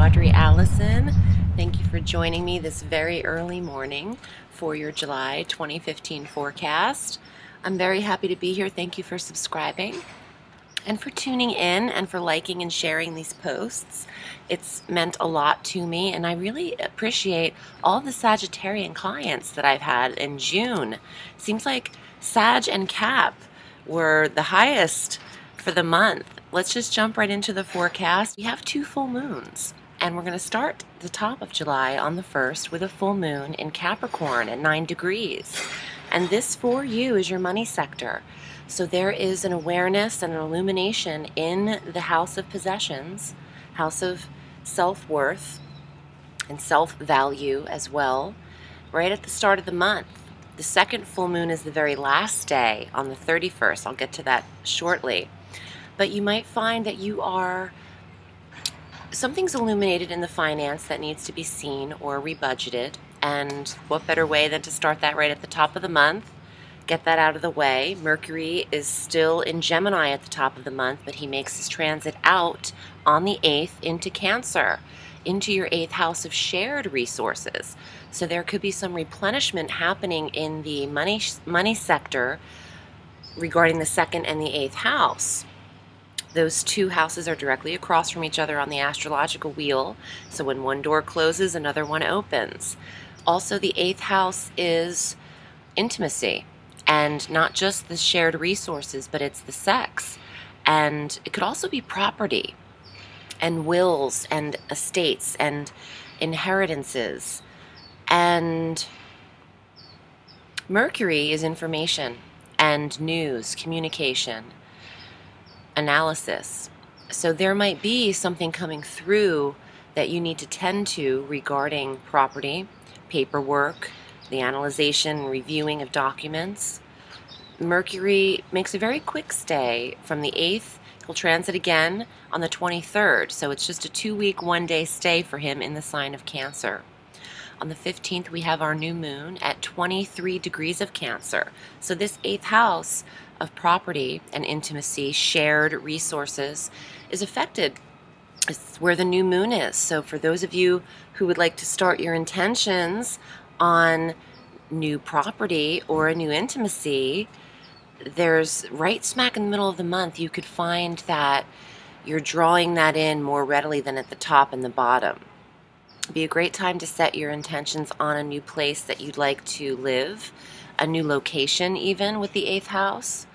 Audrey, Alison. Thank you for joining me this very early morning for your July 2015 forecast. I'm very happy to be here. Thank you for subscribing and for tuning in and for liking and sharing these posts. It's meant a lot to me, and I really appreciate all the Sagittarian clients that I've had in June. Seems like Sag and Cap were the highest for the month. Let's just jump right into the forecast. We have 2 full moons, and we're going to start the top of July on the 1st with a full moon in Capricorn at 9 degrees. And this for you is your money sector. So there is an awareness and an illumination in the house of possessions, house of self-worth and self-value as well, right at the start of the month. The second full moon is the very last day on the 31st. I'll get to that shortly. But you might find that something's illuminated in the finance that needs to be seen or rebudgeted. And what better way than to start that right at the top of the month? Get that out of the way. Mercury is still in Gemini at the top of the month, but he makes his transit out on the 8th into Cancer, into your 8th house of shared resources. So there could be some replenishment happening in the money sector regarding the 2nd and the 8th house. Those 2 houses are directly across from each other on the astrological wheel, so when one door closes, another one opens. Also, the 8th house is intimacy, and not just the shared resources, but it's the sex. And it could also be property, and wills, and estates, and inheritances. And Mercury is information, and news, communication, analysis. So there might be something coming through that you need to tend to regarding property, paperwork, the analyzation and reviewing of documents. Mercury makes a very quick stay from the 8th. He'll transit again on the 23rd, so it's just a 2-week, 1-day stay for him in the sign of Cancer. On the 15th, we have our new moon at 23 degrees of Cancer. So this 8th house of property and intimacy, shared resources, is affected. It's where the new moon is. So for those of you who would like to start your intentions on new property or a new intimacy, there's right smack in the middle of the month, you could find that you're drawing that in more readily than at the top and the bottom. It'd be a great time to set your intentions on a new place that you'd like to live, a new location even with the 8th house.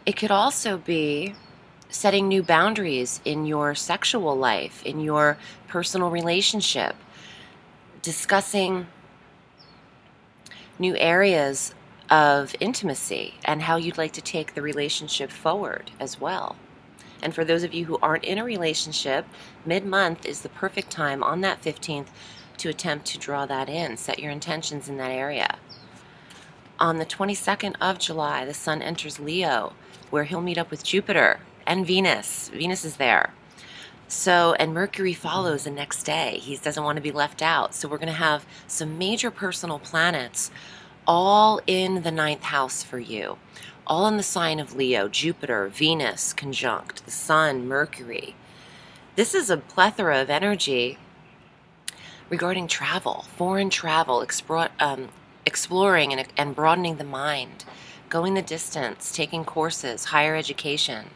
It could also be setting new boundaries in your sexual life, in your personal relationship, discussing new areas of intimacy and how you'd like to take the relationship forward as well. And for those of you who aren't in a relationship, mid-month is the perfect time on that 15th to attempt to draw that in, set your intentions in that area. On the 22nd of July, the Sun enters Leo, where he'll meet up with Jupiter and Venus. Venus is there. So, and Mercury follows the next day. He doesn't want to be left out. So we're going to have some major personal planets all in the 9th house for you. All in the sign of Leo, Jupiter, Venus conjunct, the Sun, Mercury. This is a plethora of energy regarding travel, foreign travel, exploring and broadening the mind, going the distance, taking courses, higher education.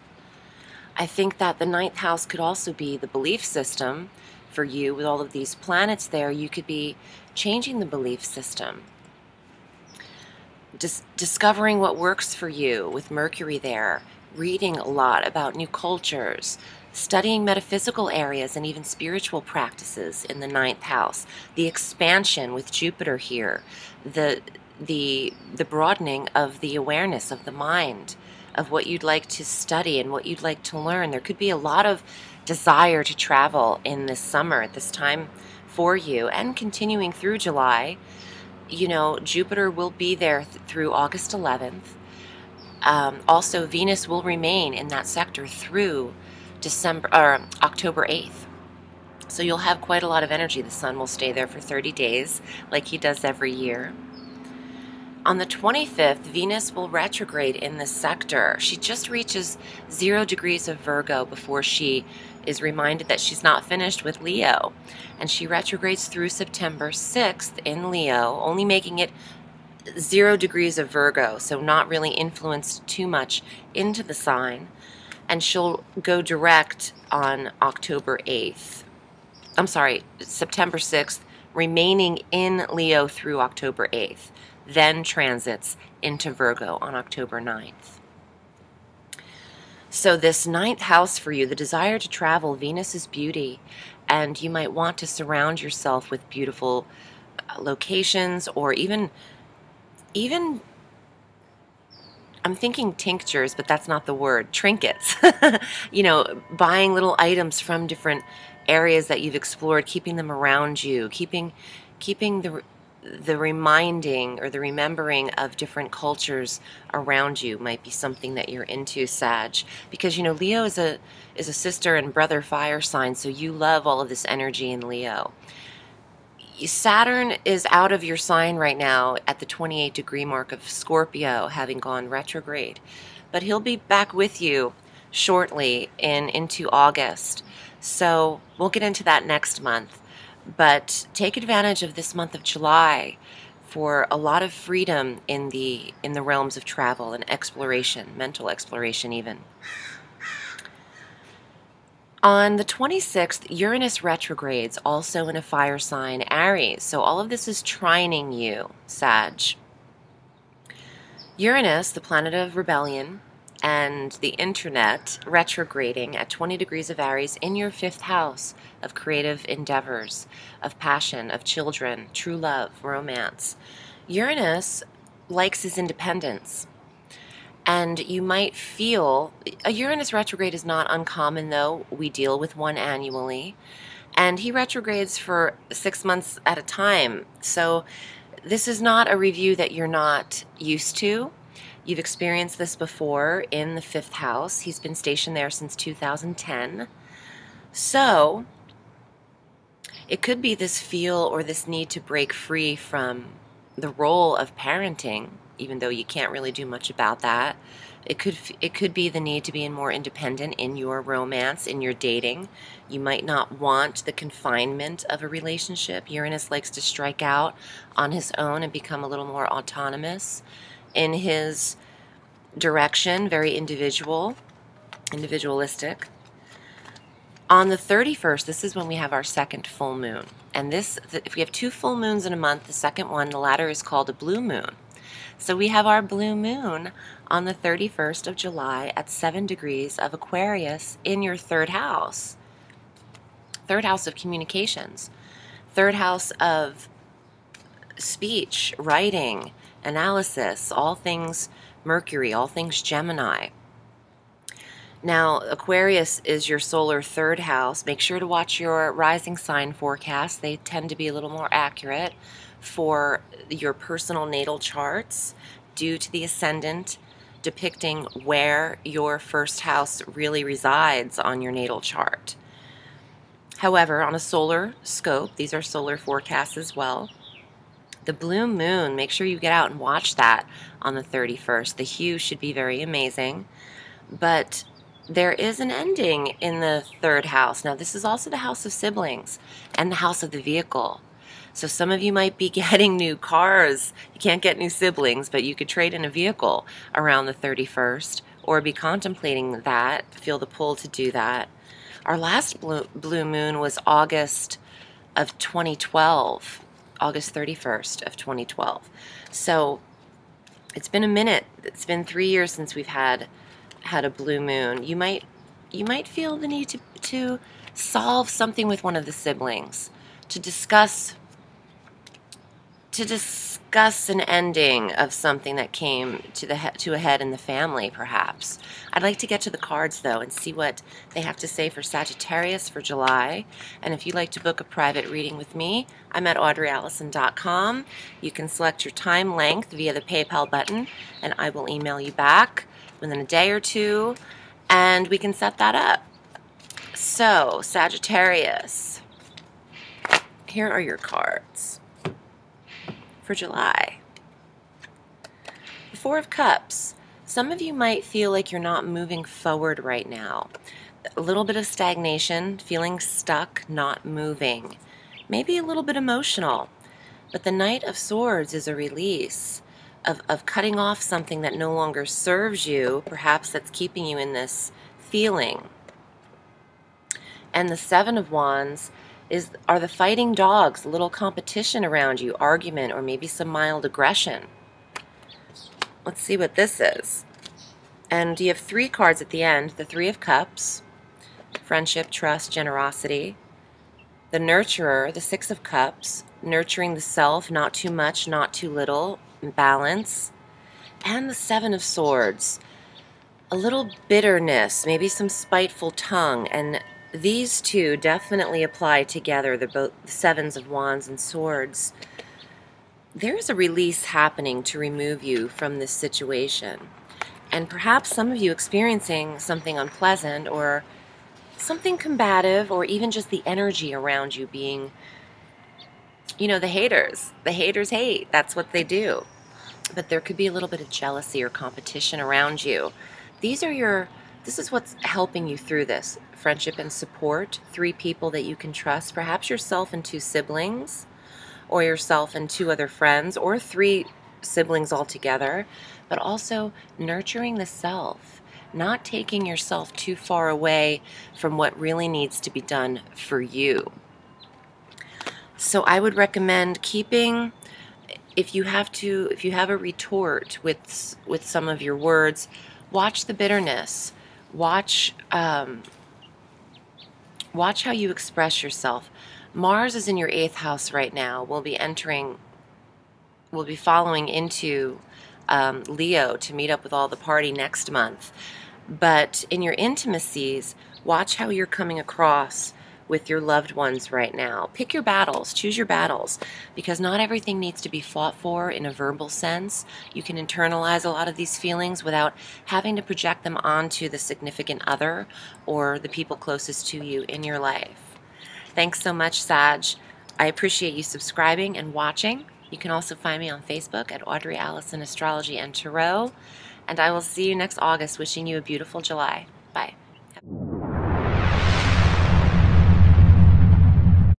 I think that the 9th house could also be the belief system for you. With all of these planets there, you could be changing the belief system. Discovering what works for you with Mercury there, reading a lot about new cultures, studying metaphysical areas and even spiritual practices in the 9th house, the expansion with Jupiter here, the broadening of the awareness of the mind, of what you'd like to study and what you'd like to learn. There could be a lot of desire to travel in this summer at this time for you, and continuing through July. You know, Jupiter will be there through August 11th. Also, Venus will remain in that sector through October 8th. So you'll have quite a lot of energy. The Sun will stay there for 30 days, like he does every year. On the 25th, Venus will retrograde in this sector. She just reaches 0 degrees of Virgo before she is reminded that she's not finished with Leo. And she retrogrades through September 6th in Leo, only making it 0 degrees of Virgo, so not really influenced too much into the sign. And she'll go direct on October 8th. I'm sorry, September 6th, remaining in Leo through October 8th. Then transits into Virgo on October 9th. So this 9th house for you, the desire to travel, Venus is beauty, and you might want to surround yourself with beautiful locations, or even I'm thinking tinctures, but that's not the word, trinkets. You know, buying little items from different areas that you've explored, keeping them around you, keeping the reminding or the remembering of different cultures around you might be something that you're into, Sag. Because, you know, Leo is a sister and brother fire sign, so you love all of this energy in Leo. Saturn is out of your sign right now at the 28 degree mark of Scorpio, having gone retrograde. But he'll be back with you shortly into August. So we'll get into that next month. But take advantage of this month of July for a lot of freedom in the realms of travel and exploration, mental exploration even. On the 26th, Uranus retrogrades, also in a fire sign, Aries. So all of this is trining you, Sag. Uranus, the planet of rebellion, and the internet retrograding at 20 degrees of Aries in your 5th house of creative endeavors, of passion, of children, true love, romance. Uranus likes his independence. And you might feel, a Uranus retrograde is not uncommon though. We deal with one annually. And he retrogrades for 6 months at a time. So this is not a review that you're not used to. You've experienced this before in the 5th house. He's been stationed there since 2010. So it could be this feel or this need to break free from the role of parenting, even though you can't really do much about that. It could be the need to be more independent in your romance, in your dating. You might not want the confinement of a relationship. Uranus likes to strike out on his own and become a little more autonomous in his direction, very individualistic. On the 31st, this is when we have our second full moon. And if we have 2 full moons in a month, the second one, the latter, is called a blue moon. So we have our blue moon on the 31st of July at 7 degrees of Aquarius in your 3rd house. 3rd house of communications. 3rd house of speech, writing, analysis, all things Mercury, all things Gemini. Now, Aquarius is your solar 3rd house. Make sure to watch your rising sign forecast. They tend to be a little more accurate for your personal natal charts due to the ascendant depicting where your 1st house really resides on your natal chart. However, on a solar scope, these are solar forecasts as well. The blue moon, make sure you get out and watch that on the 31st. The hue should be very amazing. But there is an ending in the 3rd house. Now, this is also the house of siblings and the house of the vehicle. So some of you might be getting new cars. You can't get new siblings, but you could trade in a vehicle around the 31st or be contemplating that, feel the pull to do that. Our last blue moon was August of 2012. August 31st of 2012. So it's been a minute. It's been 3 years since we've had a blue moon. You might feel the need to solve something with one of the siblings, to discuss an ending of something that came to a head in the family, perhaps. I'd like to get to the cards, though, and see what they have to say for Sagittarius for July. And if you'd like to book a private reading with me, I'm at audreyallison.com. You can select your time length via the PayPal button, and I will email you back within a day or two, and we can set that up. So, Sagittarius, here are your cards for July. Four of Cups. Some of you might feel like you're not moving forward right now. A little bit of stagnation, feeling stuck, not moving. Maybe a little bit emotional. But the Knight of Swords is a release of cutting off something that no longer serves you, perhaps that's keeping you in this feeling. And the Seven of Wands are the fighting dogs, a little competition around you, argument, or maybe some mild aggression. Let's see what this is. And you have three cards at the end. The Three of Cups, friendship, trust, generosity. The Nurturer, the Six of Cups, nurturing the self, not too much, not too little, balance. And the Seven of Swords, a little bitterness, maybe some spiteful tongue. And these two definitely apply together. They're both the Sevens of Wands and Swords. There's a release happening to remove you from this situation. And perhaps some of you experiencing something unpleasant or something combative, or even just the energy around you being, you know, the haters. The haters hate. That's what they do. But there could be a little bit of jealousy or competition around you. This is what's helping you through this. Friendship and support. Three people that you can trust. Perhaps yourself and two siblings, or yourself and two other friends, or three siblings altogether. But also nurturing the self. Not taking yourself too far away from what really needs to be done for you. So I would recommend keeping, if you have a retort with some of your words, watch the bitterness. Watch how you express yourself. Mars is in your 8th house right now. We'll be following into Leo to meet up with all the party next month. But in your intimacies, watch how you're coming across with your loved ones right now. Pick your battles, choose your battles, because not everything needs to be fought for in a verbal sense. You can internalize a lot of these feelings without having to project them onto the significant other or the people closest to you in your life. Thanks so much, Sag. I appreciate you subscribing and watching. You can also find me on Facebook at Audrey, Alison, Astrology, and Tarot. And I will see you next August, wishing you a beautiful July. Bye.